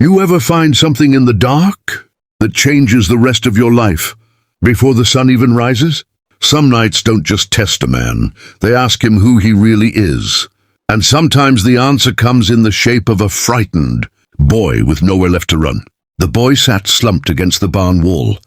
You ever find something in the dark that changes the rest of your life before the sun even rises? Some nights don't just test a man, they ask him who he really is. And sometimes the answer comes in the shape of a frightened boy with nowhere left to run. The boy sat slumped against the barn wall,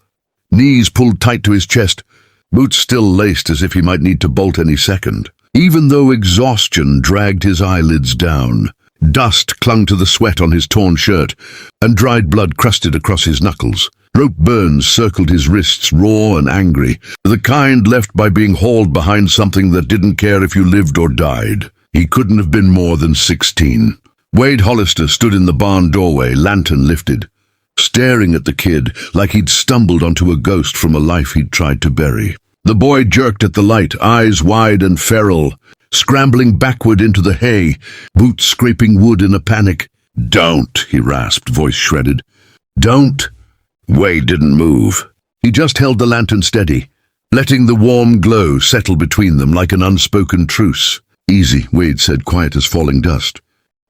knees pulled tight to his chest, boots still laced as if he might need to bolt any second. Even though exhaustion dragged his eyelids down, dust clung to the sweat on his torn shirt, and dried blood crusted across his knuckles. Rope burns circled his wrists, raw and angry, the kind left by being hauled behind something that didn't care if you lived or died. He couldn't have been more than 16. Wade Hollister stood in the barn doorway, lantern lifted, staring at the kid like he'd stumbled onto a ghost from a life he'd tried to bury. The boy jerked at the light, eyes wide and feral, scrambling backward into the hay, boots scraping wood in a panic. "Don't," he rasped, voice shredded. "Don't." Wade didn't move. He just held the lantern steady, letting the warm glow settle between them like an unspoken truce. "Easy," Wade said, quiet as falling dust.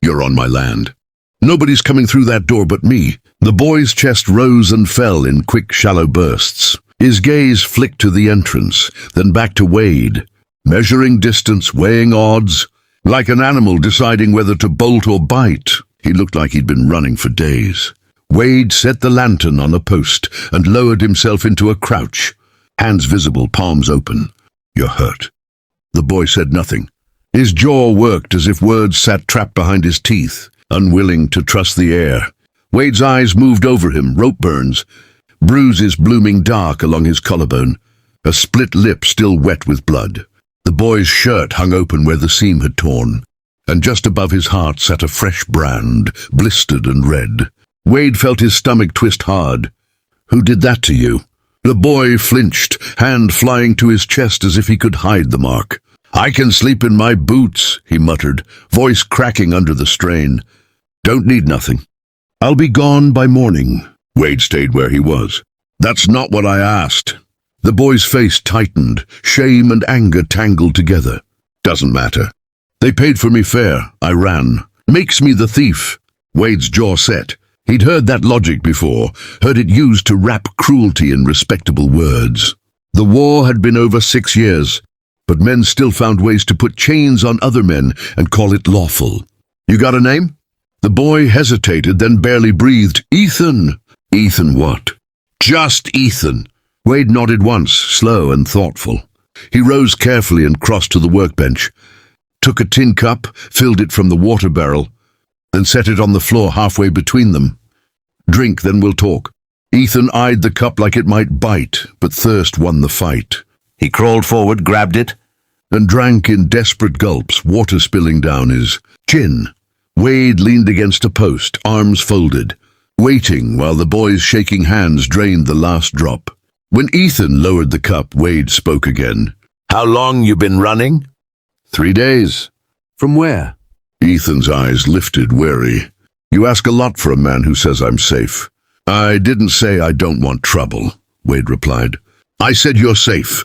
"You're on my land. Nobody's coming through that door but me." The boy's chest rose and fell in quick, shallow bursts. His gaze flicked to the entrance, then back to Wade, measuring distance, weighing odds, like an animal deciding whether to bolt or bite. He looked like he'd been running for days. Wade set the lantern on a post and lowered himself into a crouch, hands visible, palms open. "You're hurt." The boy said nothing. His jaw worked as if words sat trapped behind his teeth, unwilling to trust the air. Wade's eyes moved over him, rope burns, bruises blooming dark along his collarbone, a split lip still wet with blood. The boy's shirt hung open where the seam had torn, and just above his heart sat a fresh brand, blistered and red. Wade felt his stomach twist hard. "Who did that to you?" The boy flinched, hand flying to his chest as if he could hide the mark. "I can sleep in my boots," he muttered, voice cracking under the strain. "Don't need nothing. I'll be gone by morning." Wade stayed where he was. "That's not what I asked." The boy's face tightened, shame and anger tangled together. "Doesn't matter. They paid for me fair. I ran. Makes me the thief." Wade's jaw set. He'd heard that logic before, heard it used to wrap cruelty in respectable words. The war had been over 6 years, but men still found ways to put chains on other men and call it lawful. "You got a name?" The boy hesitated, then barely breathed. "Ethan." "Ethan what?" "Just Ethan." Wade nodded once, slow and thoughtful. He rose carefully and crossed to the workbench, took a tin cup, filled it from the water barrel, then set it on the floor halfway between them. "Drink, then we'll talk." Ethan eyed the cup like it might bite, but thirst won the fight. He crawled forward, grabbed it, and drank in desperate gulps, water spilling down his chin. Wade leaned against a post, arms folded, waiting while the boy's shaking hands drained the last drop. When Ethan lowered the cup, Wade spoke again. "How long you been running?" 3 days. "From where?" Ethan's eyes lifted, wary. "You ask a lot for a man who says I'm safe." "I didn't say I don't want trouble," Wade replied. "I said you're safe.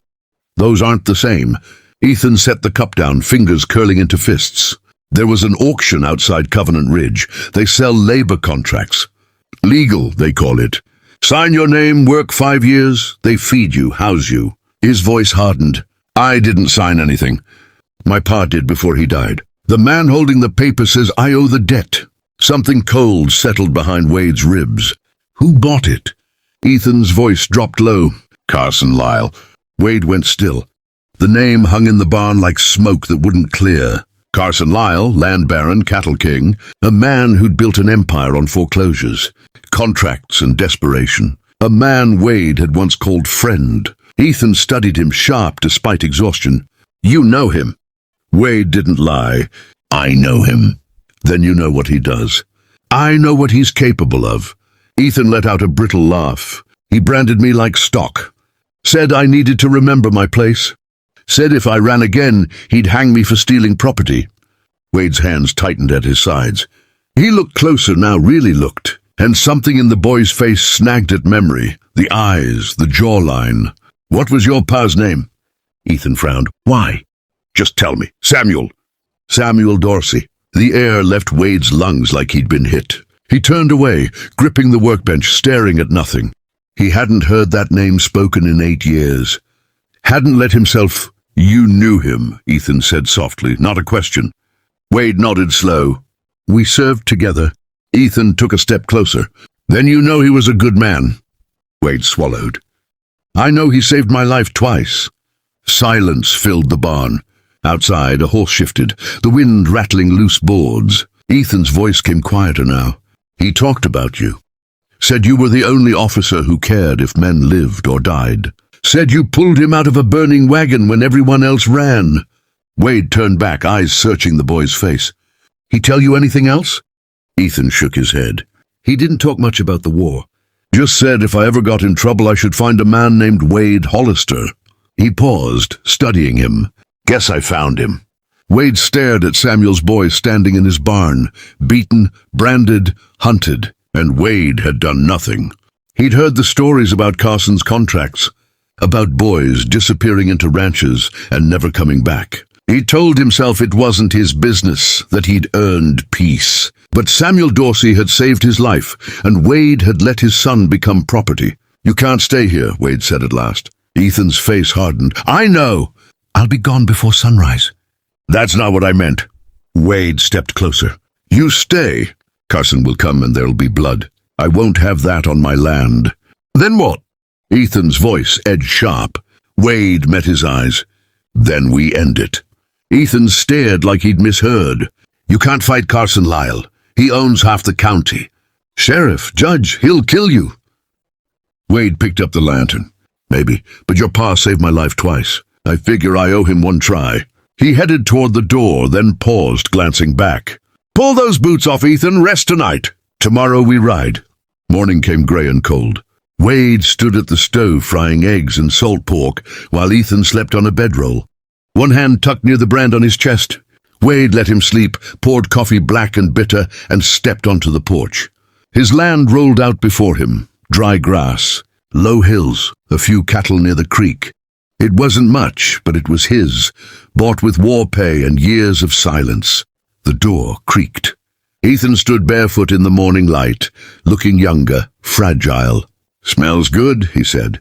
Those aren't the same." Ethan set the cup down, fingers curling into fists. "There was an auction outside Covenant Ridge. They sell labor contracts. Legal, they call it. Sign your name, work 5 years, they feed you, house you." His voice hardened. "I didn't sign anything. My pa did before he died. The man holding the paper says I owe the debt." Something cold settled behind Wade's ribs. "Who bought it?" Ethan's voice dropped low. "Carson Lyle." Wade went still. The name hung in the barn like smoke that wouldn't clear. Carson Lyle, land baron, cattle king, a man who'd built an empire on foreclosures, contracts and desperation. A man Wade had once called friend. Ethan studied him sharp despite exhaustion. "You know him." Wade didn't lie. "I know him." "Then you know what he does." "I know what he's capable of." Ethan let out a brittle laugh. "He branded me like stock. Said I needed to remember my place. Said if I ran again, he'd hang me for stealing property." Wade's hands tightened at his sides. He looked closer now, really looked, and something in the boy's face snagged at memory. The eyes, the jawline. "What was your pa's name?" Ethan frowned. "Why?" "Just tell me." "Samuel." "Samuel Dorsey." The air left Wade's lungs like he'd been hit. He turned away, gripping the workbench, staring at nothing. He hadn't heard that name spoken in 8 years. Hadn't let himself... You knew him, Ethan said softly, not a question. Wade nodded slow. We served together. Ethan took a step closer. Then you know he was a good man. Wade swallowed. I know he saved my life twice. Silence filled the barn. Outside, a horse shifted, the wind rattling loose boards. Ethan's voice came quieter now. He talked about you. Said you were the only officer who cared if men lived or died. Said you pulled him out of a burning wagon when everyone else ran. Wade turned back, eyes searching the boy's face. He tell you anything else? Ethan shook his head. He didn't talk much about the war. Just said if I ever got in trouble I should find a man named Wade Hollister. He paused, studying him. Guess I found him. Wade stared at Samuel's boy standing in his barn, beaten, branded, hunted, and Wade had done nothing. He'd heard the stories about Carson's contracts, about boys disappearing into ranches and never coming back. He told himself it wasn't his business, that he'd earned peace. But Samuel Dorsey had saved his life, and Wade had let his son become property. You can't stay here, Wade said at last. Ethan's face hardened. I know. I'll be gone before sunrise. That's not what I meant. Wade stepped closer. You stay. Carson will come and there'll be blood. I won't have that on my land. Then what? Ethan's voice edged sharp. Wade met his eyes. Then we end it. Ethan stared like he'd misheard. You can't fight Carson Lyle. He owns half the county. Sheriff, judge, he'll kill you. Wade picked up the lantern. Maybe, but your pa saved my life twice. I figure I owe him one try. He headed toward the door, then paused, glancing back. Pull those boots off, Ethan. Rest tonight. Tomorrow we ride. Morning came gray and cold. Wade stood at the stove frying eggs and salt pork while Ethan slept on a bedroll. One hand tucked near the brand on his chest. Wade let him sleep, poured coffee black and bitter, and stepped onto the porch. His land rolled out before him, dry grass, low hills, a few cattle near the creek. It wasn't much, but it was his, bought with war pay and years of silence. The door creaked. Ethan stood barefoot in the morning light, looking younger, fragile. Smells good, he said.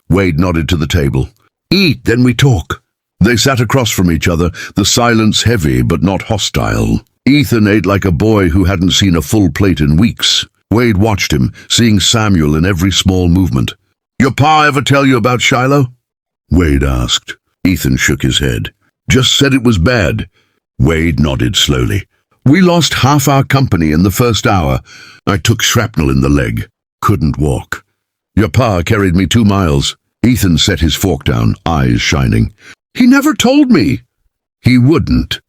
Wade nodded to the table. Eat, then we talk. They sat across from each other, the silence heavy but not hostile. Ethan ate like a boy who hadn't seen a full plate in weeks. Wade watched him, seeing Samuel in every small movement. Your pa ever tell you about Shiloh? Wade asked. Ethan shook his head. Just said it was bad. Wade nodded slowly. We lost half our company in the first hour. I took shrapnel in the leg. Couldn't walk. Your pa carried me 2 miles. Ethan set his fork down, eyes shining. He never told me. He wouldn't.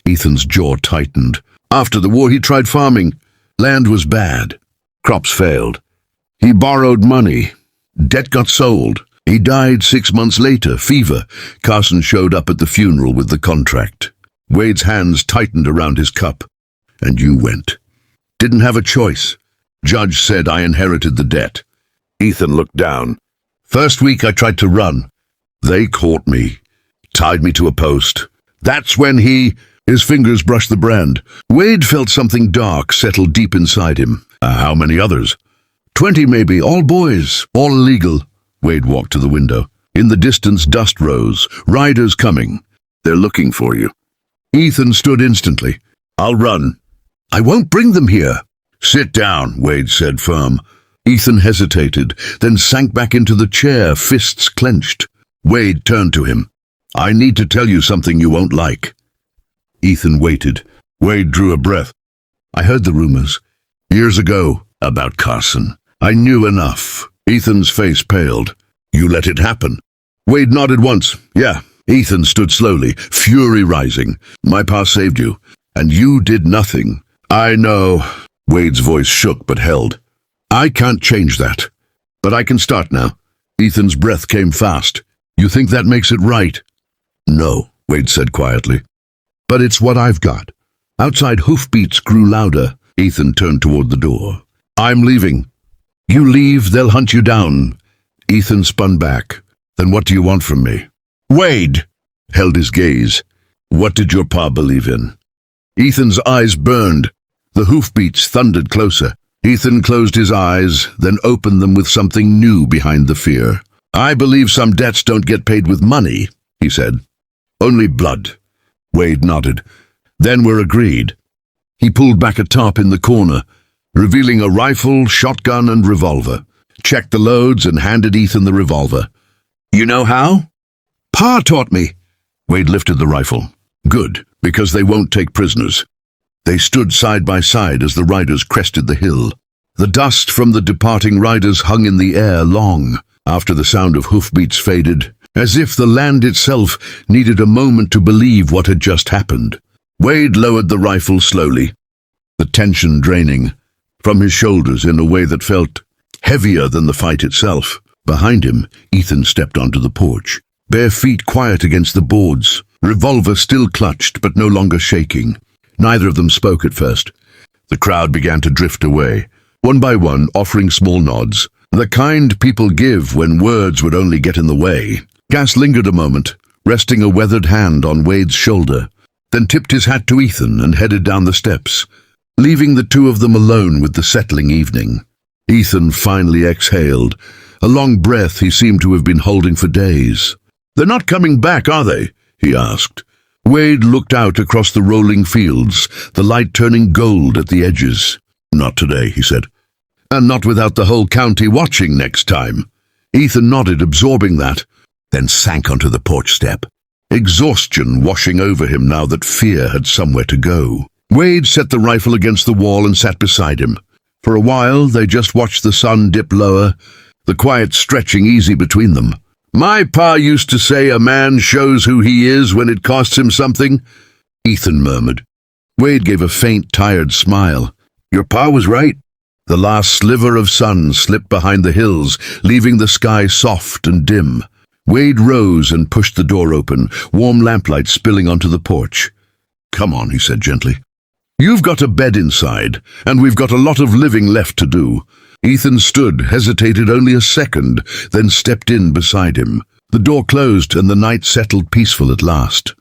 Ethan's jaw tightened. After the war he tried farming. Land was bad. Crops failed. He borrowed money. Debt got sold. He died 6 months later, fever. Carson showed up at the funeral with the contract. Wade's hands tightened around his cup. And you went. Didn't have a choice. Judge said I inherited the debt. Ethan looked down. First week I tried to run. They caught me. Tied me to a post. That's when his fingers brushed the brand. Wade felt something dark settle deep inside him. How many others? 20 maybe, all boys, all illegal. Wade walked to the window. In the distance, dust rose. Riders coming. They're looking for you. Ethan stood instantly. I'll run. I won't bring them here. Sit down, Wade said firm. Ethan hesitated, then sank back into the chair, fists clenched. Wade turned to him. I need to tell you something you won't like. Ethan waited. Wade drew a breath. I heard the rumors. Years ago, about Carson. I knew enough. Ethan's face paled. You let it happen. Wade nodded once. Yeah. Ethan stood slowly, fury rising. My pa saved you, and you did nothing. I know. Wade's voice shook but held. I can't change that. But I can start now. Ethan's breath came fast. You think that makes it right? No, Wade said quietly. But it's what I've got. Outside hoofbeats grew louder. Ethan turned toward the door. I'm leaving. You leave, they'll hunt you down. Ethan spun back. Then what do you want from me? Wade held his gaze. What did your pa believe in? Ethan's eyes burned. The hoofbeats thundered closer. Ethan closed his eyes, then opened them with something new behind the fear. "I believe some debts don't get paid with money," he said. "Only blood." Wade nodded. "Then we're agreed." He pulled back a top in the corner, revealing a rifle, shotgun, and revolver. Checked the loads and handed Ethan the revolver. "You know how?" "Pa taught me." Wade lifted the rifle. "Good, because they won't take prisoners." They stood side by side as the riders crested the hill. The dust from the departing riders hung in the air long after the sound of hoofbeats faded, as if the land itself needed a moment to believe what had just happened. Wade lowered the rifle slowly, the tension draining from his shoulders in a way that felt heavier than the fight itself. Behind him, Ethan stepped onto the porch, bare feet quiet against the boards, revolver still clutched but no longer shaking. Neither of them spoke at first. The crowd began to drift away, one by one offering small nods, the kind people give when words would only get in the way. Gas lingered a moment, resting a weathered hand on Wade's shoulder, then tipped his hat to Ethan and headed down the steps, leaving the two of them alone with the settling evening. Ethan finally exhaled, a long breath he seemed to have been holding for days. "They're not coming back, are they?" he asked. Wade looked out across the rolling fields, the light turning gold at the edges. "Not today," he said. "And not without the whole county watching next time." Ethan nodded, absorbing that, then sank onto the porch step, exhaustion washing over him now that fear had somewhere to go. Wade set the rifle against the wall and sat beside him. For a while, they just watched the sun dip lower, the quiet stretching easy between them. "My pa used to say a man shows who he is when it costs him something," Ethan murmured. Wade gave a faint, tired smile. "Your pa was right." The last sliver of sun slipped behind the hills, leaving the sky soft and dim. Wade rose and pushed the door open, warm lamplight spilling onto the porch. "Come on," he said gently. "You've got a bed inside, and we've got a lot of living left to do." Ethan stood, hesitated only a second, then stepped in beside him. The door closed and the night settled peaceful at last.